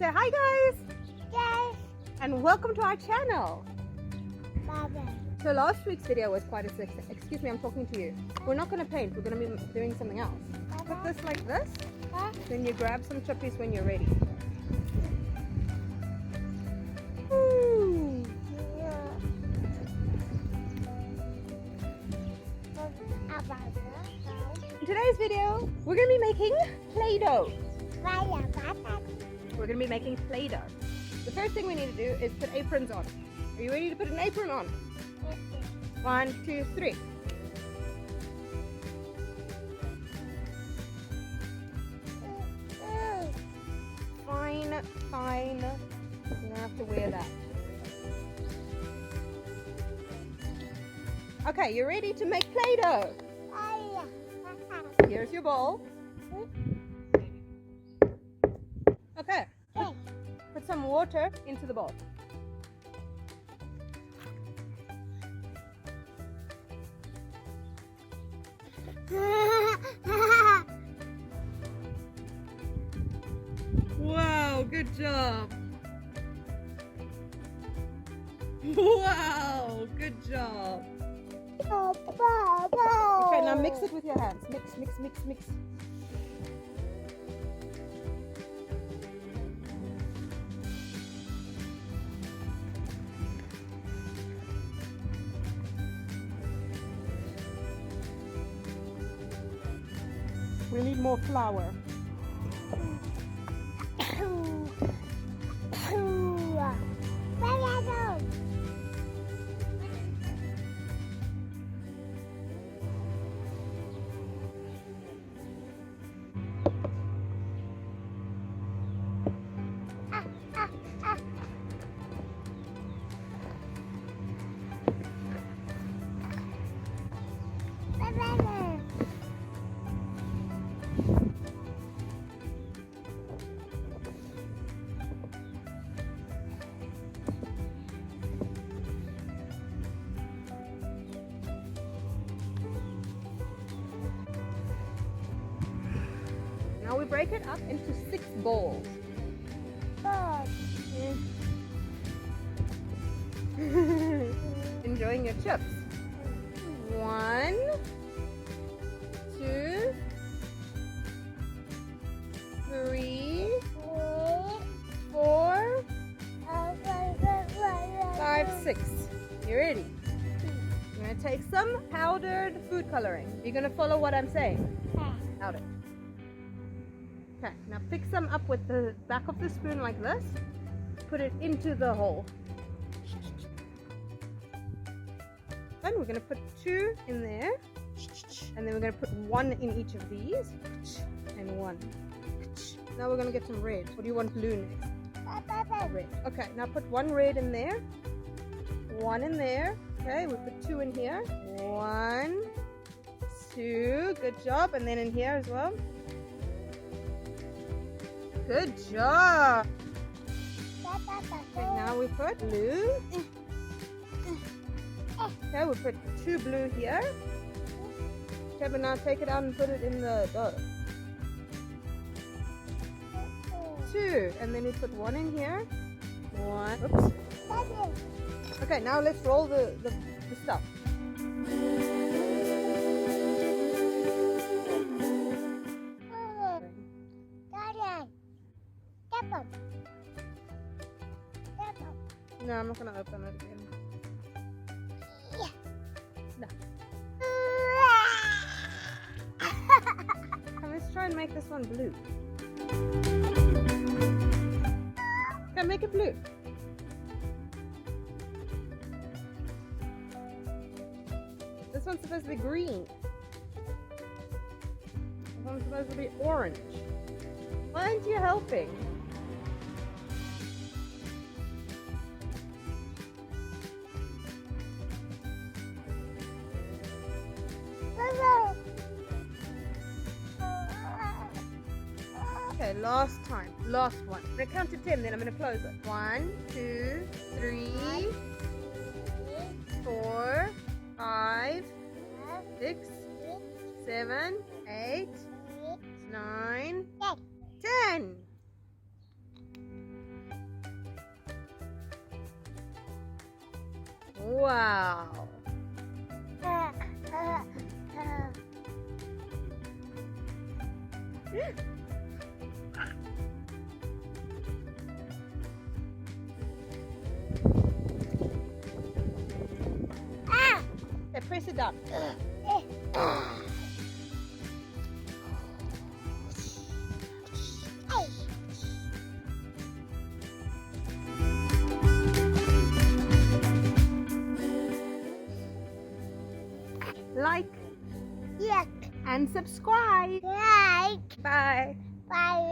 Say hi guys! Yes, And welcome to our channel. Baba. So last week's video was quite a success. Excuse me, I'm talking to you. We're not going to paint, we're going to be doing something else. Put this like this, then you grab some chippies when you're ready. Woo. In today's video, we're going to be making play-doh. We're going to be making play-doh. The first thing we need to do is put aprons on. Are you ready to put an apron on? 1, 2, 3. Fine, fine. You don't have to wear that. Okay, you're ready to make play-doh. Here's your bowl. Okay. Put some water into the bowl. Wow, good job. Wow, good job. Okay, now mix it with your hands. Mix, mix, mix, mix. We need more flour. Now we break it up into 6 bowls. Enjoying your chips. 1, 2, 3, 4, 5, 6. You ready? You're going to take some powdered food coloring. You're going to follow what I'm saying. Powder. Okay, now pick some up with the back of the spoon like this. Put it into the hole. Then we're going to put 2 in there. And then we're going to put 1 in each of these. And 1. Now we're going to get some red. Or do you want blue next? Red. Okay, now put 1 red in there. 1 in there. Okay, we put 2 in here. 1, 2. Good job. And then in here as well. Good job. Okay, now we put blue. Okay, we put 2 blue here. Okay, but now take it out and put it in the dough. 2, and then we put 1 in here. 1. Oops. Okay, now let's roll the stuff. No, I'm not going to open it again. No. Let's try and make this one blue. Okay, make it blue. This one's supposed to be green. This one's supposed to be orange. Why aren't you helping? Okay, last time. Last one. I'm going to count to 10, then I'm going to close it. 1, 2, 3, 4, 5, 6, 7, 8, 9, 10. Wow. Okay, press it down. Like Yuck. and subscribe. Like. Bye. Bye.